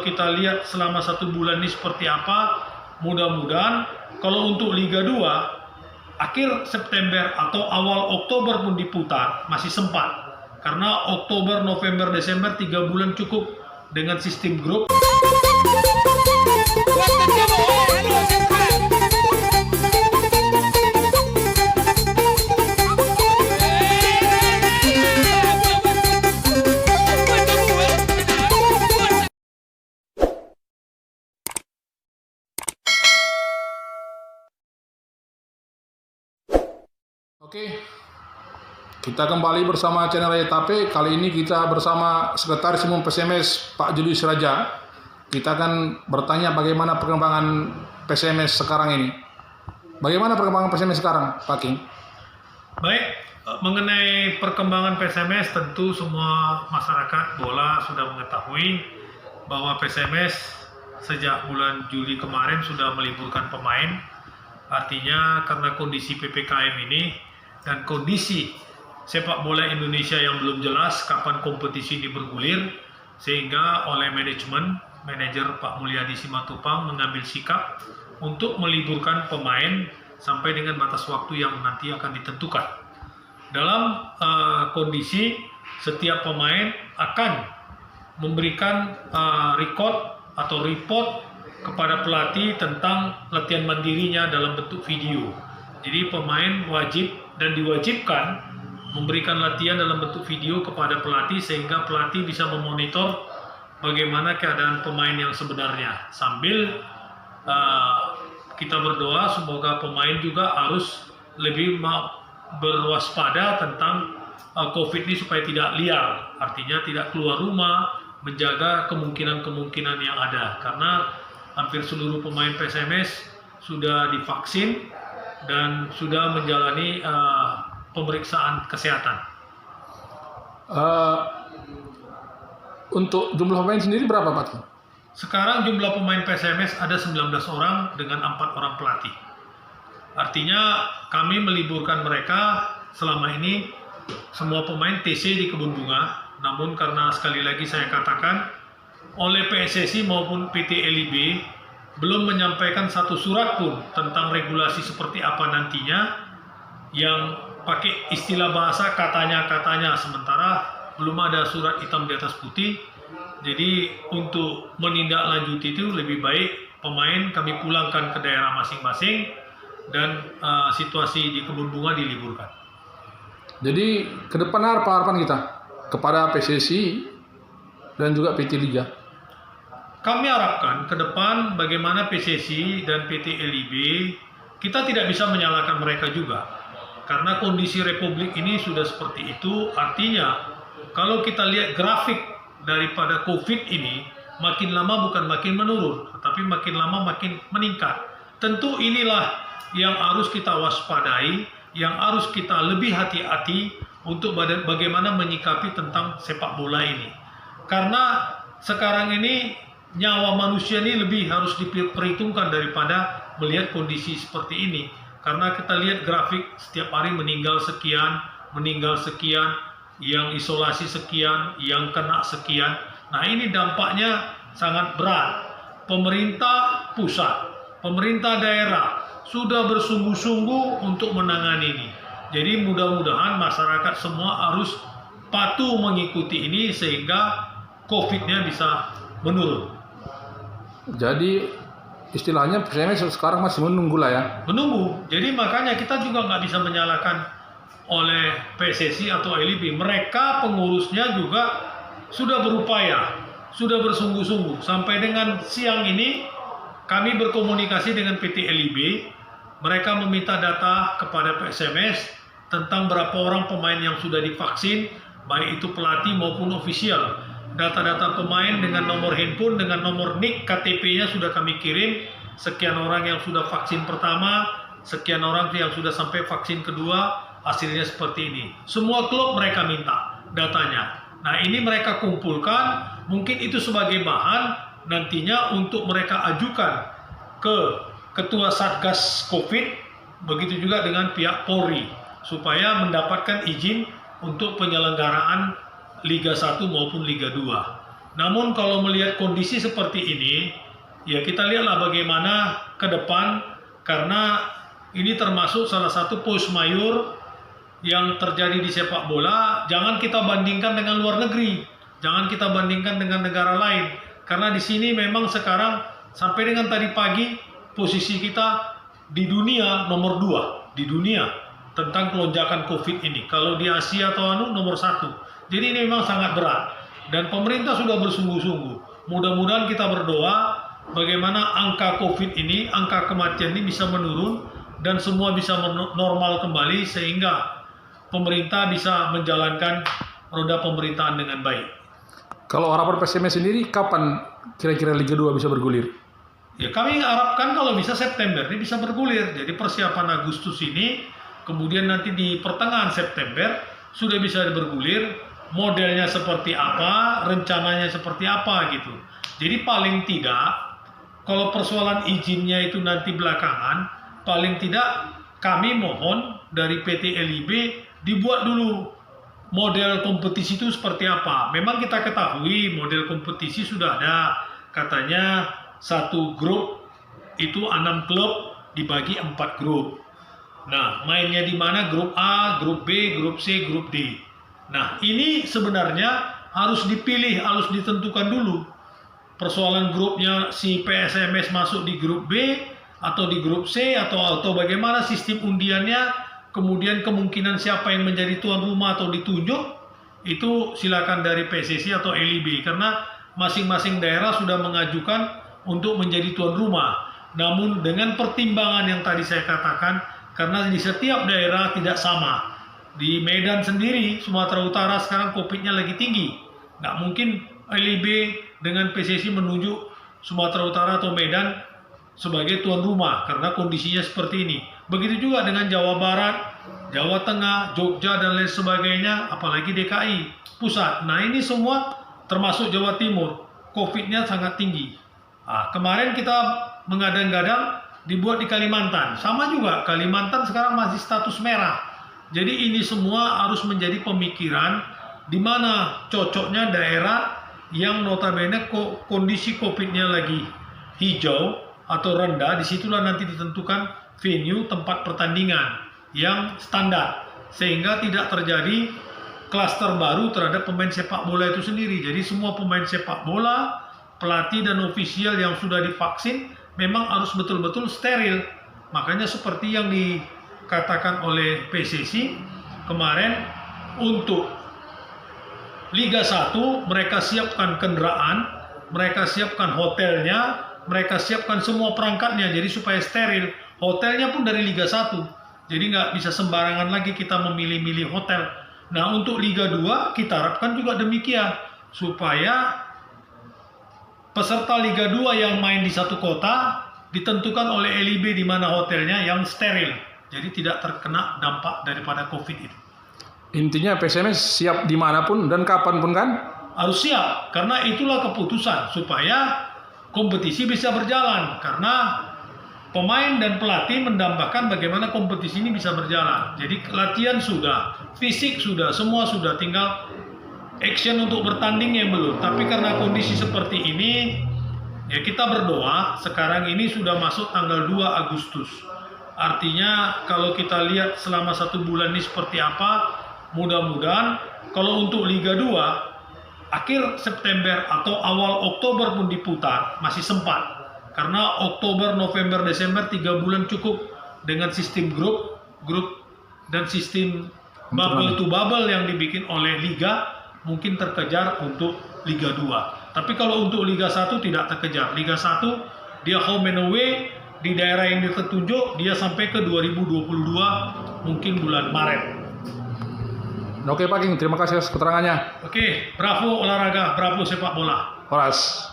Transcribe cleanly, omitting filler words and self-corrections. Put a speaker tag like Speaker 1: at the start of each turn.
Speaker 1: kita lihat selama 1 bulan ini seperti apa, mudah-mudahan kalau untuk Liga 2 akhir September atau awal Oktober pun diputar masih sempat, karena Oktober, November, Desember 3 bulan cukup dengan sistem grup.
Speaker 2: Oke, kita kembali bersama channel YTP. Kali ini kita bersama Sekretaris Umum PSMS Pak Julius Raja. Kita akan bertanya bagaimana perkembangan PSMS sekarang ini. Bagaimana perkembangan PSMS sekarang, Pak King?
Speaker 1: Baik, mengenai perkembangan PSMS tentu semua masyarakat bola sudah mengetahui bahwa PSMS sejak bulan Juli kemarin sudah meliburkan pemain. Artinya karena kondisi PPKM ini dan kondisi sepak bola Indonesia yang belum jelas kapan kompetisi ini bergulir, sehingga oleh manajer Pak Mulyadi Simatupang mengambil sikap untuk meliburkan pemain sampai dengan batas waktu yang nanti akan ditentukan. Dalam kondisi setiap pemain akan memberikan report kepada pelatih tentang latihan mandirinya dalam bentuk video. Jadi pemain wajib dan diwajibkan memberikan latihan dalam bentuk video kepada pelatih, sehingga pelatih bisa memonitor bagaimana keadaan pemain yang sebenarnya. Sambil kita berdoa semoga pemain juga harus lebih berwaspada tentang COVID ini supaya tidak liar, artinya tidak keluar rumah, menjaga kemungkinan-kemungkinan yang ada, karena hampir seluruh pemain PSMS sudah divaksin dan sudah menjalani pemeriksaan kesehatan.
Speaker 2: Untuk jumlah pemain sendiri berapa, Pak?
Speaker 1: Sekarang jumlah pemain PSMS ada 19 orang dengan 4 orang pelatih. Artinya kami meliburkan mereka selama ini semua pemain TC di Kebun Bunga. Namun karena sekali lagi saya katakan oleh PSSI maupun PT LIB belum menyampaikan satu surat pun tentang regulasi seperti apa nantinya, yang pakai istilah bahasa katanya-katanya, sementara belum ada surat hitam di atas putih. Jadi untuk menindaklanjuti itu lebih baik pemain kami pulangkan ke daerah masing-masing dan situasi di Kebun Bunga diliburkan.
Speaker 2: Jadi ke depan apa harapan kita kepada PSSI dan juga PT Liga?
Speaker 1: Kami harapkan ke depan bagaimana PSSI dan PT LIB, kita tidak bisa menyalahkan mereka juga. Karena kondisi Republik ini sudah seperti itu, artinya kalau kita lihat grafik daripada COVID ini, makin lama bukan makin menurun, tetapi makin lama makin meningkat. Tentu inilah yang harus kita waspadai, yang harus kita lebih hati-hati untuk bagaimana menyikapi tentang sepak bola ini. Karena sekarang ini nyawa manusia ini lebih harus diperhitungkan daripada melihat kondisi seperti ini. Karena kita lihat grafik setiap hari meninggal sekian, yang isolasi sekian, yang kena sekian. Nah ini dampaknya sangat berat. Pemerintah pusat, pemerintah daerah sudah bersungguh-sungguh untuk menangani ini. Jadi mudah-mudahan masyarakat semua harus patuh mengikuti ini sehingga COVID-nya bisa menurun.
Speaker 2: Jadi istilahnya PSMS sekarang masih menunggu lah ya? Menunggu.
Speaker 1: Jadi makanya kita juga nggak bisa menyalahkan oleh PSSI atau LIB. Mereka pengurusnya juga sudah berupaya, sudah bersungguh-sungguh. Sampai dengan siang ini kami berkomunikasi dengan PT LIB. Mereka meminta data kepada PSMS tentang berapa orang pemain yang sudah divaksin, baik itu pelatih maupun ofisial. Data-data pemain dengan nomor handphone, dengan nomor NIK, KTP-nya sudah kami kirim. Sekian orang yang sudah vaksin pertama, sekian orang yang sudah sampai vaksin kedua, hasilnya seperti ini. Semua klub mereka minta datanya. Nah ini mereka kumpulkan, mungkin itu sebagai bahan nantinya untuk mereka ajukan ke Ketua Satgas COVID, begitu juga dengan pihak Polri, supaya mendapatkan izin untuk penyelenggaraan Liga 1 maupun Liga 2. Namun kalau melihat kondisi seperti ini, ya kita lihatlah bagaimana ke depan, karena ini termasuk salah satu force majeure yang terjadi di sepak bola. Jangan kita bandingkan dengan luar negeri, jangan kita bandingkan dengan negara lain, karena di sini memang sekarang sampai dengan tadi pagi posisi kita di dunia nomor 2 di dunia tentang kelonjakan COVID ini. Kalau di Asia atau nomor 1. Jadi ini memang sangat berat dan pemerintah sudah bersungguh-sungguh. Mudah-mudahan kita berdoa bagaimana angka COVID ini, angka kematian ini bisa menurun dan semua bisa normal kembali sehingga pemerintah bisa menjalankan roda pemerintahan dengan baik.
Speaker 2: Kalau harapan PSMS sendiri, kapan kira-kira Liga 2 bisa bergulir?
Speaker 1: Ya kami harapkan kalau bisa September ini bisa bergulir. Jadi persiapan Agustus ini, kemudian nanti di pertengahan September sudah bisa bergulir. Modelnya seperti apa, rencananya seperti apa gitu. Jadi paling tidak, kalau persoalan izinnya itu nanti belakangan, paling tidak kami mohon dari PT LIB dibuat dulu model kompetisi itu seperti apa. Memang kita ketahui model kompetisi sudah ada, katanya satu grup itu 6 klub dibagi 4 grup. Nah, mainnya di mana? Grup A, grup B, grup C, grup D. Nah, ini sebenarnya harus dipilih, harus ditentukan dulu. Persoalan grupnya si PSMS masuk di grup B atau di grup C atau bagaimana sistem undiannya, kemudian kemungkinan siapa yang menjadi tuan rumah atau ditunjuk, itu silakan dari PSSI atau LIB, karena masing-masing daerah sudah mengajukan untuk menjadi tuan rumah. Namun dengan pertimbangan yang tadi saya katakan, karena di setiap daerah tidak sama. Di Medan sendiri, Sumatera Utara sekarang COVID-nya lagi tinggi. Nggak mungkin LIB dengan PSSI menunjuk Sumatera Utara atau Medan sebagai tuan rumah karena kondisinya seperti ini. Begitu juga dengan Jawa Barat, Jawa Tengah, Jogja, dan lain sebagainya, apalagi DKI pusat. Nah, ini semua termasuk Jawa Timur, COVID-nya sangat tinggi. Nah, kemarin kita menggadang-gadang dibuat di Kalimantan. Sama juga, Kalimantan sekarang masih status merah. Jadi ini semua harus menjadi pemikiran di mana cocoknya daerah yang notabene kondisi COVID-nya lagi hijau atau rendah, disitulah nanti ditentukan venue tempat pertandingan yang standar, sehingga tidak terjadi klaster baru terhadap pemain sepak bola itu sendiri. Jadi semua pemain sepak bola, pelatih dan ofisial yang sudah divaksin memang harus betul-betul steril. Makanya seperti yang dikatakan oleh PSSI kemarin, untuk Liga 1 mereka siapkan kendaraan, mereka siapkan hotelnya, mereka siapkan semua perangkatnya, jadi supaya steril. Hotelnya pun dari Liga 1, jadi nggak bisa sembarangan lagi kita memilih-milih hotel. Nah, untuk Liga 2 kita harapkan juga demikian, supaya peserta Liga 2 yang main di satu kota ditentukan oleh LIB di mana hotelnya yang steril, jadi tidak terkena dampak daripada COVID itu.
Speaker 2: Intinya PSMS siap dimanapun dan kapanpun kan?
Speaker 1: Harus siap, karena itulah keputusan supaya kompetisi bisa berjalan, karena pemain dan pelatih mendambakan bagaimana kompetisi ini bisa berjalan. Jadi latihan sudah, fisik sudah, semua sudah, tinggal action untuk bertanding yang belum. Tapi karena kondisi seperti ini, ya kita berdoa. Sekarang ini sudah masuk tanggal 2 Agustus. Artinya kalau kita lihat selama 1 bulan ini seperti apa, mudah-mudahan kalau untuk Liga 2 akhir September atau awal Oktober pun diputar masih sempat, karena Oktober, November, Desember 3 bulan cukup dengan sistem grup dan sistem bubble to bubble yang dibikin oleh Liga, mungkin terkejar untuk Liga 2. Tapi kalau untuk Liga 1 tidak terkejar. Liga 1 dia home and away di daerah yang ditunjuk, dia sampai ke 2022 mungkin bulan Maret.
Speaker 2: Oke Pak King, terima kasih atas keterangannya.
Speaker 1: Oke, bravo olahraga, bravo sepak bola.
Speaker 2: Horas.